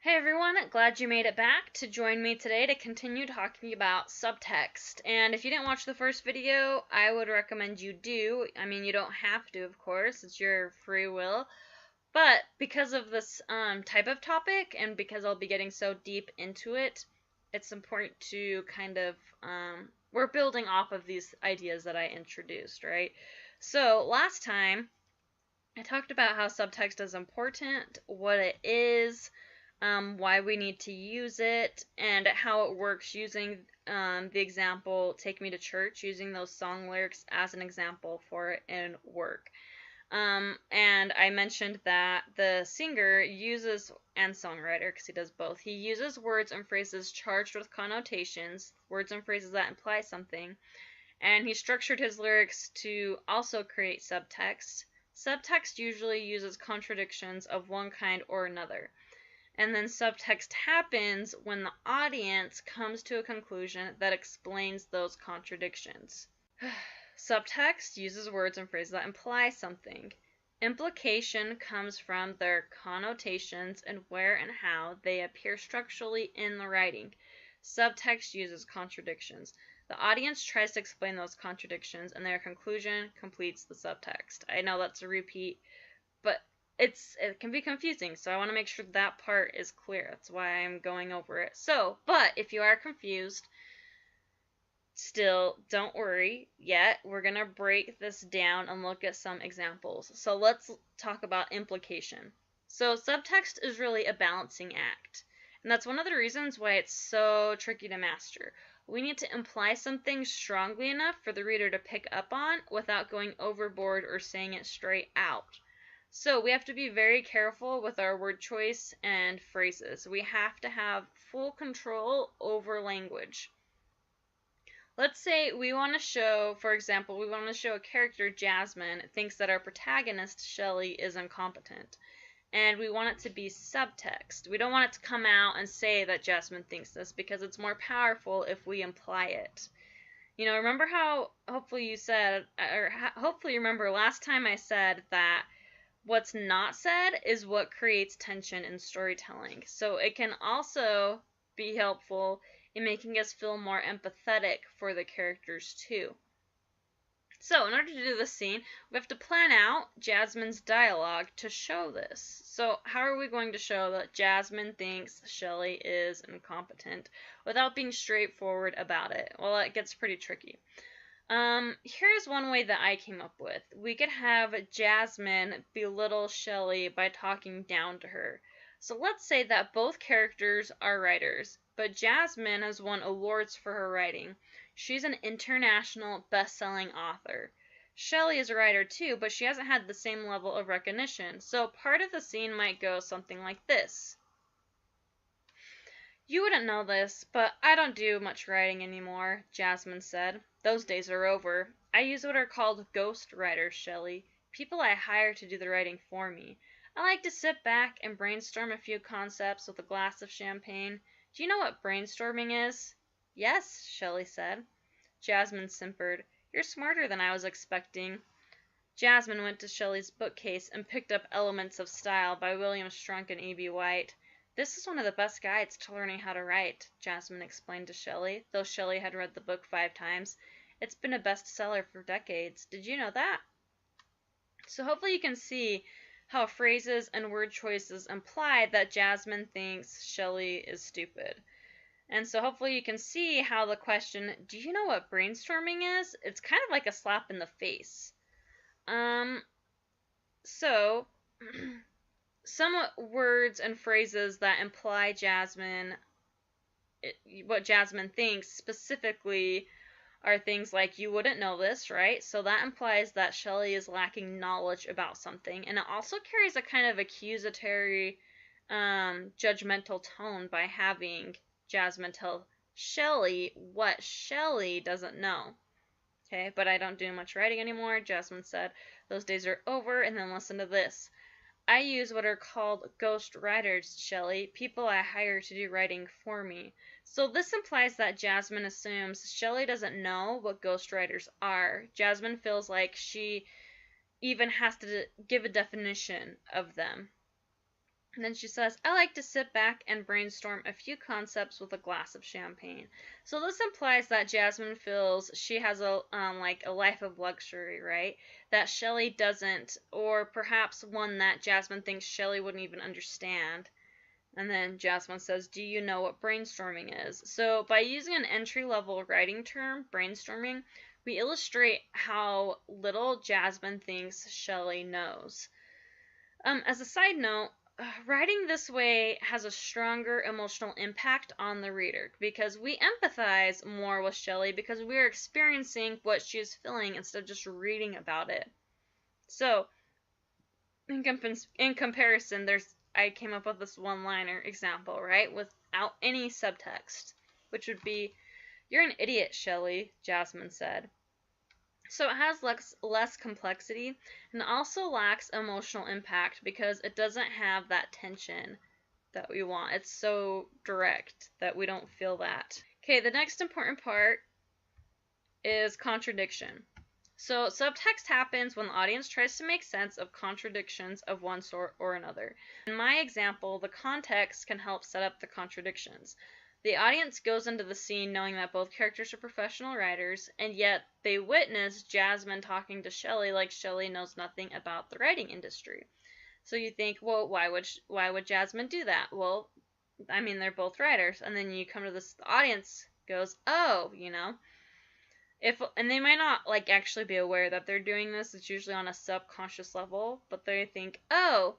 Hey everyone, glad you made it back to join me today to continue talking about subtext. And if you didn't watch the first video, I would recommend you do. I mean, you don't have to, of course, it's your free will. But because of this type of topic, and because I'll be getting so deep into it, it's important to kind of, we're building off of these ideas that I introduced, right? So last time, I talked about how subtext is important, what it is, why we need to use it, and how it works using the example, Take Me to Church, using those song lyrics as an example for it in work. And I mentioned that the singer uses, and songwriter, because he does both, he uses words and phrases charged with connotations, words and phrases that imply something, and he structured his lyrics to also create subtext. Subtext usually uses contradictions of one kind or another. And then subtext happens when the audience comes to a conclusion that explains those contradictions. Subtext uses words and phrases that imply something. Implication comes from their connotations and where and how they appear structurally in the writing. Subtext uses contradictions. The audience tries to explain those contradictions, and their conclusion completes the subtext. I know that's a repeat, but it can be confusing, so I want to make sure that part is clear. That's why I'm going over it. So, but if you are confused, still don't worry yet. We're going to break this down and look at some examples. So let's talk about implication. So subtext is really a balancing act, and that's one of the reasons why it's so tricky to master. We need to imply something strongly enough for the reader to pick up on without going overboard or saying it straight out. So we have to be very careful with our word choice and phrases. We have to have full control over language. Let's say we want to show, for example, we want to show a character, Jasmine, thinks that our protagonist, Shelley, is incompetent. And we want it to be subtext. We don't want it to come out and say that Jasmine thinks this, because it's more powerful if we imply it. You know, remember how, hopefully you said, or hopefully you remember last time I said that what's not said is what creates tension in storytelling. So it can also be helpful in making us feel more empathetic for the characters too. So in order to do this scene, we have to plan out Jasmine's dialogue to show this. So how are we going to show that Jasmine thinks Shelley is incompetent without being straightforward about it? Well, it gets pretty tricky. Here's one way that I came up with. We could have Jasmine belittle Shelley by talking down to her. So let's say that both characters are writers, but Jasmine has won awards for her writing. She's an international best-selling author. Shelley is a writer too, but she hasn't had the same level of recognition. So part of the scene might go something like this. You wouldn't know this, but I don't do much writing anymore, Jasmine said. Those days are over. I use what are called ghost writers, Shelley, people I hire to do the writing for me. I like to sit back and brainstorm a few concepts with a glass of champagne. Do you know what brainstorming is? Yes, Shelley said. Jasmine simpered. You're smarter than I was expecting. Jasmine went to Shelley's bookcase and picked up Elements of Style by William Strunk and E.B. White. This is one of the best guides to learning how to write, Jasmine explained to Shelley, though Shelley had read the book 5 times. It's been a bestseller for decades. Did you know that? So hopefully you can see how phrases and word choices imply that Jasmine thinks Shelley is stupid. And so hopefully you can see how the question, do you know what brainstorming is? It's kind of like a slap in the face. So some words and phrases that imply what Jasmine thinks specifically are things like, you wouldn't know this, right? So that implies that Shelley is lacking knowledge about something. And it also carries a kind of accusatory, judgmental tone by having Jasmine tell Shelley what Shelley doesn't know. Okay, but I don't do much writing anymore, Jasmine said. Those days are over. And then listen to this. I use what are called ghost writers, Shelley, people I hire to do writing for me. So this implies that Jasmine assumes Shelley doesn't know what ghost writers are. Jasmine feels like she even has to give a definition of them. And then she says, I like to sit back and brainstorm a few concepts with a glass of champagne. So this implies that Jasmine feels she has a like a life of luxury, right? That Shelley doesn't, or perhaps one that Jasmine thinks Shelley wouldn't even understand. And then Jasmine says, do you know what brainstorming is? So by using an entry-level writing term, brainstorming, we illustrate how little Jasmine thinks Shelley knows. As a side note, writing this way has a stronger emotional impact on the reader because we empathize more with Shelley because we're experiencing what she is feeling instead of just reading about it. So, in comparison, I came up with this one-liner example, right, without any subtext, which would be, "You're an idiot, Shelley," Jasmine said. So it has less complexity and also lacks emotional impact because it doesn't have that tension that we want. It's so direct that we don't feel that. Okay, the next important part is contradiction. So subtext happens when the audience tries to make sense of contradictions of one sort or another. In my example, the context can help set up the contradictions. The audience goes into the scene knowing that both characters are professional writers, and yet they witness Jasmine talking to Shelley like Shelley knows nothing about the writing industry. So you think, well, why would Jasmine do that? Well, I mean, they're both writers, and then you come to this, the audience goes, oh, and they might not like actually be aware that they're doing this. It's usually on a subconscious level, but they think, oh,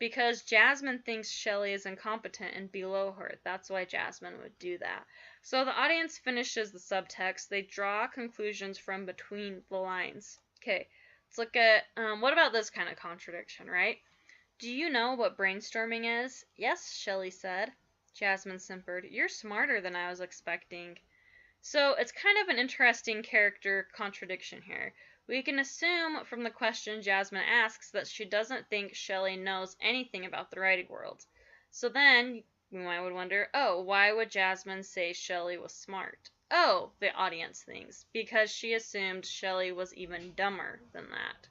because Jasmine thinks Shelley is incompetent and below her. That's why Jasmine would do that. So the audience finishes the subtext. They draw conclusions from between the lines. Okay, let's look at, what about this kind of contradiction, right? Do you know what brainstorming is? Yes, Shelley said. Jasmine simpered. You're smarter than I was expecting. So it's kind of an interesting character contradiction here. We can assume from the question Jasmine asks that she doesn't think Shelley knows anything about the writing world. So then we might wonder, oh, why would Jasmine say Shelley was smart? Oh, the audience thinks, because she assumed Shelley was even dumber than that.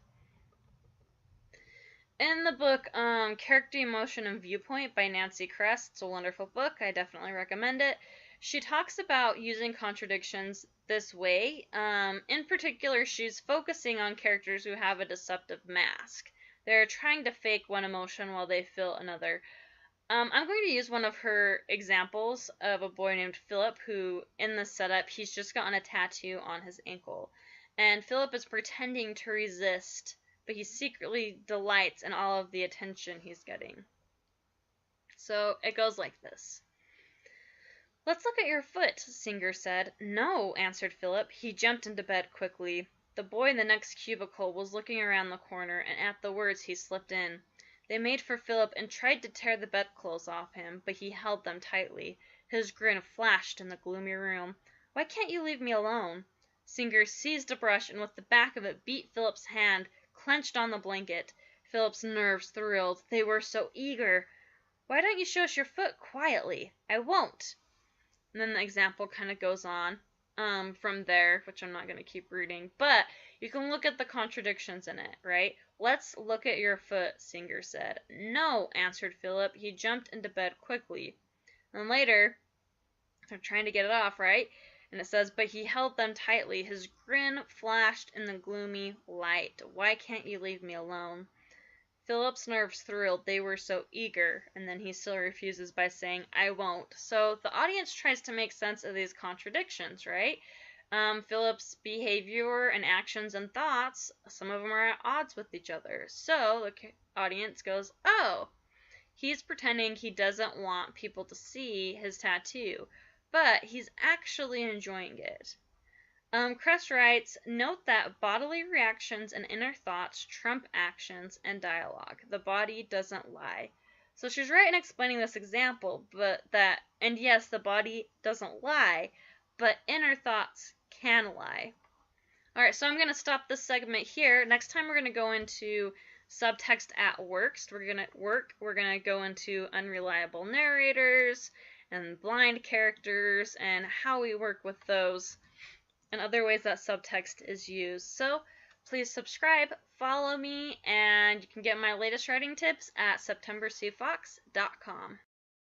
In the book Character, Emotion, and Viewpoint by Nancy Kress, it's a wonderful book. I definitely recommend it. She talks about using contradictions this way. In particular, she's focusing on characters who have a deceptive mask. They're trying to fake one emotion while they feel another. I'm going to use one of her examples of a boy named Philip who, in the setup, he's just gotten a tattoo on his ankle. And Philip is pretending to resist, but he secretly delights in all of the attention he's getting. So it goes like this. Let's look at your foot, Singer said. No, answered Philip. He jumped into bed quickly. The boy in the next cubicle was looking around the corner, and at the words he slipped in. They made for Philip and tried to tear the bedclothes off him, but he held them tightly. His grin flashed in the gloomy room. Why can't you leave me alone? Singer seized a brush and with the back of it beat Philip's hand, clenched on the blanket. Philip's nerves thrilled. They were so eager. Why don't you show us your foot quietly? I won't. And then the example kind of goes on from there, which I'm not going to keep reading. But you can look at the contradictions in it, right? Let's look at your foot, Singer said. No, answered Philip. He jumped into bed quickly. And later, they're trying to get it off, right? And it says, but he held them tightly. His grin flashed in the gloomy light. Why can't you leave me alone? Philip's nerves thrilled. They were so eager. And then he still refuses by saying, I won't. So the audience tries to make sense of these contradictions, right? Philip's behavior and actions and thoughts, some of them are at odds with each other. So the audience goes, oh, he's pretending he doesn't want people to see his tattoo, but he's actually enjoying it. Kress writes, note that bodily reactions and inner thoughts trump actions and dialogue. The body doesn't lie. So she's right in explaining this example, and yes, the body doesn't lie, but inner thoughts can lie. Alright, so I'm going to stop this segment here. Next time we're going to go into subtext at work. So we're going to go into unreliable narrators and blind characters and how we work with those and other ways that subtext is used. So Please subscribe, follow me, and you can get my latest writing tips at septembersuefox.com.